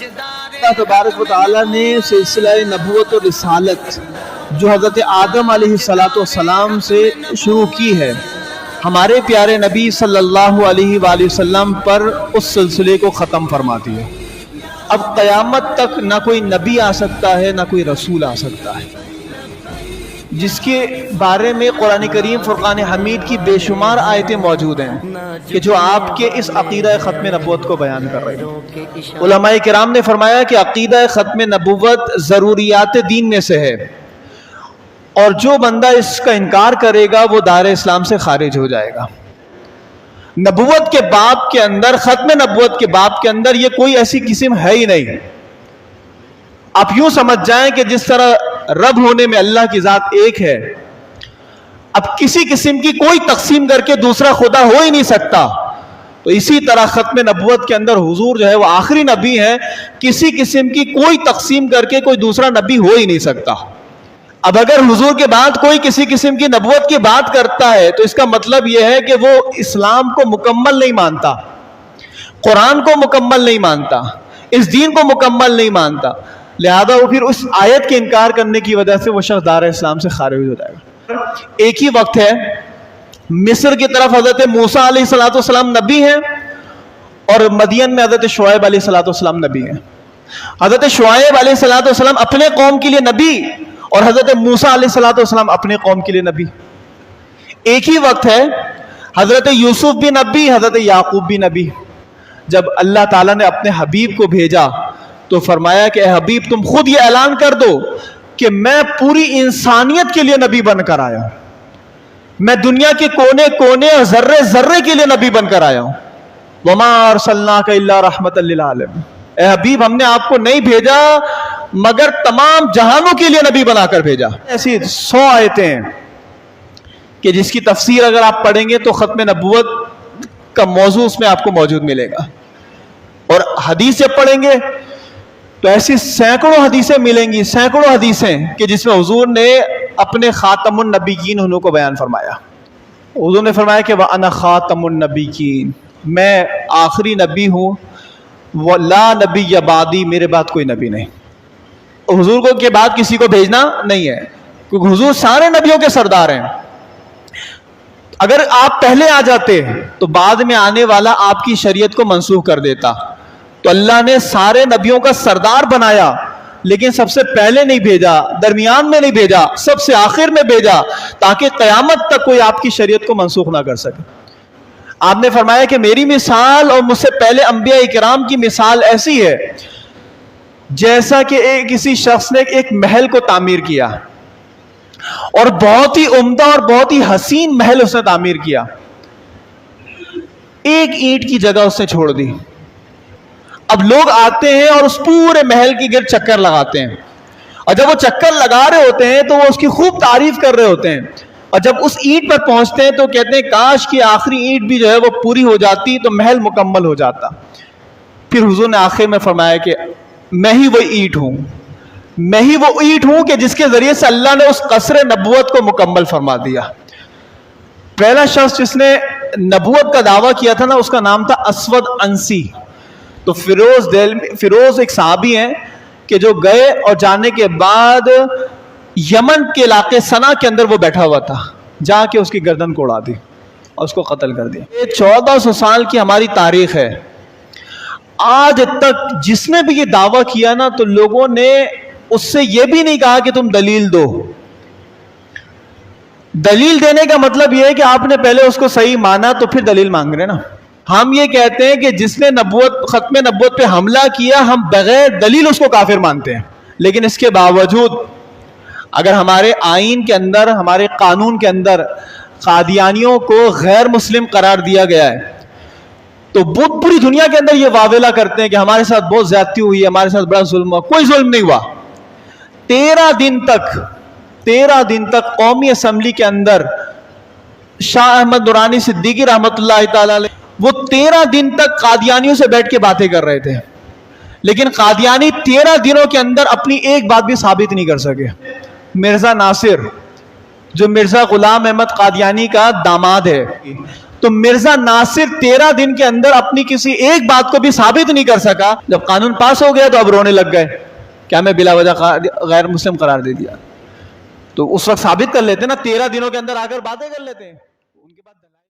اللہ تبارک و تعالی نے سلسلہ نبوت و رسالت جو حضرت آدم علیہ السلام سے شروع کی ہے، ہمارے پیارے نبی صلی اللہ علیہ وآلہ وسلم پر اس سلسلے کو ختم فرماتی ہے۔ اب قیامت تک نہ کوئی نبی آ سکتا ہے نہ کوئی رسول آ سکتا ہے، جس کے بارے میں قرآن کریم فرقان حمید کی بے شمار آیتیں موجود ہیں کہ جو آپ کے اس عقیدہ ختم نبوت کو بیان کر رہے ہیں۔ علماء کرام نے فرمایا کہ عقیدہ ختم نبوت ضروریات دین میں سے ہے، اور جو بندہ اس کا انکار کرے گا وہ دار اسلام سے خارج ہو جائے گا۔ نبوت کے باب کے اندر، ختم نبوت کے باب کے اندر یہ کوئی ایسی قسم ہے ہی نہیں۔ آپ یوں سمجھ جائیں کہ جس طرح رب ہونے میں اللہ کی ذات ایک ہے، اب کسی قسم کی کوئی تقسیم کر کے دوسرا خدا ہو ہی نہیں سکتا، تو اسی طرح ختم نبوت کے اندر حضور جو ہے وہ آخری نبی ہے، کسی قسم کی کوئی تقسیم کر کے کوئی دوسرا نبی ہو ہی نہیں سکتا۔ اب اگر حضور کے بعد کوئی کسی قسم کی نبوت کی بات کرتا ہے تو اس کا مطلب یہ ہے کہ وہ اسلام کو مکمل نہیں مانتا، قرآن کو مکمل نہیں مانتا، اس دین کو مکمل نہیں مانتا، لہذا وہ پھر اس آیت کے انکار کرنے کی وجہ سے وہ شخص دار اسلام سے خارج ہو جائے گا۔ ایک ہی وقت ہے مصر کی طرف حضرت موسیٰ علیہ السلام نبی ہیں، اور مدین میں حضرت شعیب علیہ السلام نبی ہیں۔ حضرت شعیب علیہ السلام اپنے قوم کے لیے نبی، اور حضرت موسیٰ علیہ السلام اپنے قوم کے لیے نبی۔ ایک ہی وقت ہے حضرت یوسف بھی نبی، حضرت یعقوب بھی نبی۔ جب اللہ تعالیٰ نے اپنے حبیب کو بھیجا تو فرمایا کہ اے حبیب تم خود یہ اعلان کر دو کہ میں پوری انسانیت کے لیے نبی بن کر آیا ہوں، میں دنیا کے کونے کونے اور ذرے ذرے کے لیے نبی بن کر آیا ہوں۔ وَمَا أَرْسَلْنَاكَ إِلَّا رَحْمَةً لِّلْعَالَمِينَ، اے حبیب ہم نے آپ کو نہیں بھیجا مگر تمام جہانوں کے لیے نبی بنا کر بھیجا۔ ایسی 100 آیتیں ہیں کہ جس کی تفسیر اگر آپ پڑھیں گے تو ختم نبوت کا موضوع اس میں آپ کو موجود ملے گا، اور حدیث جب پڑھیں گے تو ایسی سینکڑوں حدیثیں ملیں گی، سینکڑوں حدیثیں کہ جس میں حضور نے اپنے خاتم النبیین ہونے کو بیان فرمایا۔ حضور نے فرمایا کہ وَأَنَا خَاتَمُ النَّبِيِّينَ، میں آخری نبی ہوں، وَلَا نَبِيَّ بَعْدِي، میرے بعد کوئی نبی نہیں۔ حضور کو کے بعد کسی کو بھیجنا نہیں ہے، کیونکہ حضور سارے نبیوں کے سردار ہیں۔ اگر آپ پہلے آ جاتے تو بعد میں آنے والا آپ کی شریعت کو منسوخ کر دیتا، تو اللہ نے سارے نبیوں کا سردار بنایا، لیکن سب سے پہلے نہیں بھیجا، درمیان میں نہیں بھیجا، سب سے آخر میں بھیجا، تاکہ قیامت تک کوئی آپ کی شریعت کو منسوخ نہ کر سکے۔ آپ نے فرمایا کہ میری مثال اور مجھ سے پہلے انبیاء کرام کی مثال ایسی ہے جیسا کہ کسی شخص نے ایک محل کو تعمیر کیا، اور بہت ہی عمدہ اور بہت ہی حسین محل اس نے تعمیر کیا، ایک اینٹ کی جگہ اس نے چھوڑ دی۔ اب لوگ آتے ہیں اور اس پورے محل کی گرد چکر لگاتے ہیں، اور جب وہ چکر لگا رہے ہوتے ہیں تو وہ اس کی خوب تعریف کر رہے ہوتے ہیں، اور جب اس اینٹ پر پہنچتے ہیں تو کہتے ہیں کاش کی آخری اینٹ بھی جو ہے وہ پوری ہو جاتی تو محل مکمل ہو جاتا۔ پھر حضور نے آخر میں فرمایا کہ میں ہی وہ اینٹ ہوں، میں ہی وہ اینٹ ہوں کہ جس کے ذریعے سے اللہ نے اس قصر نبوت کو مکمل فرما دیا۔ پہلا شخص جس نے نبوت کا دعویٰ کیا تھا نا، اس کا نام تھا اسود انسی۔ تو فیروز ایک صحابی ہیں کہ جو گئے اور جانے کے بعد یمن کے علاقے سنا کے اندر وہ بیٹھا ہوا تھا، جا کے اس کی گردن کو اڑا دی اور اس کو قتل کر دیا۔ یہ 1400 سال کی ہماری تاریخ ہے، آج تک جس نے بھی یہ دعویٰ کیا نا تو لوگوں نے اس سے یہ بھی نہیں کہا کہ تم دلیل دو۔ دلیل دینے کا مطلب یہ ہے کہ آپ نے پہلے اس کو صحیح مانا تو پھر دلیل مانگ رہے نا۔ ہم یہ کہتے ہیں کہ جس نے ختم نبوت پہ حملہ کیا ہم بغیر دلیل اس کو کافر مانتے ہیں، لیکن اس کے باوجود اگر ہمارے آئین کے اندر، ہمارے قانون کے اندر قادیانیوں کو غیر مسلم قرار دیا گیا ہے تو بہت پوری دنیا کے اندر یہ واویلا کرتے ہیں کہ ہمارے ساتھ بہت زیادتی ہوئی ہے، ہمارے ساتھ بڑا ظلم ہوا۔ کوئی ظلم نہیں ہوا۔ 13 دن تک قومی اسمبلی کے اندر شاہ احمد نورانی صدیقی رحمۃ اللہ تعالی علیہ وہ 13 دن تک قادیانیوں سے بیٹھ کے باتیں کر رہے تھے، لیکن قادیانی 13 دنوں کے اندر اپنی ایک بات بھی ثابت نہیں کر سکے۔ مرزا ناصر جو مرزا غلام احمد قادیانی کا داماد ہے، تو مرزا ناصر 13 دن کے اندر اپنی کسی ایک بات کو بھی ثابت نہیں کر سکا. جب قانون پاس ہو گیا تو اب رونے لگ گئے کہ ہمیں بلا وجہ غیر مسلم قرار دے دیا. تو اس وقت ثابت کر لیتے نا, 13 دنوں کے اندر آ کر باتیں کر لیتے ہیں.